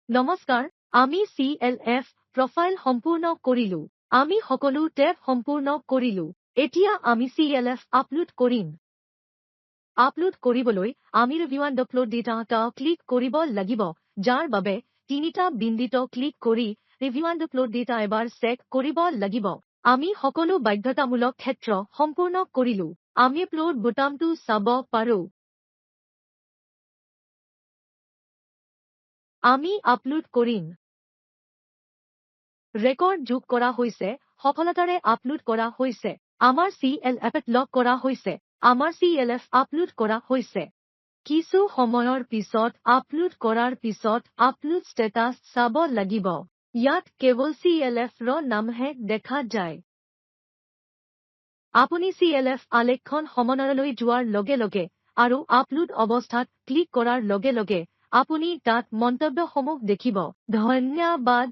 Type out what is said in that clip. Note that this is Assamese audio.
নমস্কাৰ, আমি CLF প্ৰফাইল সম্পূৰ্ণ কৰিলো। আমি সকলো টেব সম্পূৰ্ণ কৰিলো। এতিয়া আমি CLF আপলোড কৰিম। আপলোড কৰিবলৈ আমি review and upload data click কৰিব লাগিব, যাৰ বাবে তিনিটা বিন্দুত ক্লিক কৰি ৰিভিউ এণ্ড আপলোড ডেটা এবাৰ চেক কৰিব লাগিব। আমি সকলো বাধ্যতামূলক ক্ষেত্ৰ সম্পূৰ্ণ কৰিলো। আমি আপলোড বুটামটো চাব পাৰোঁ। আমি আপলোড কৰিম। ৰেকৰ্ড যোগ কৰা হৈছে, সফলতাৰে আপলোড কৰা হৈছে। আমাৰ CLF লগ কৰা হৈছে। আমাৰ CLF আপলোড কৰা হৈছে। কিছু সময়ৰ পিছত আপলোড কৰাৰ পিছত আপলোড ষ্টেটাছ চাব লাগিব। ইয়াত কেৱল CLF ৰ নামহে দেখা যায়। আপুনি CLF আলেখন সমনৰলৈ যোৱাৰ লগে লগে আৰু আপলোড অৱস্থাত ক্লিক কৰাৰ লগে লগে আপুনি তাত মন্তব্যসমূহ দেখিব। ধন্যবাদ।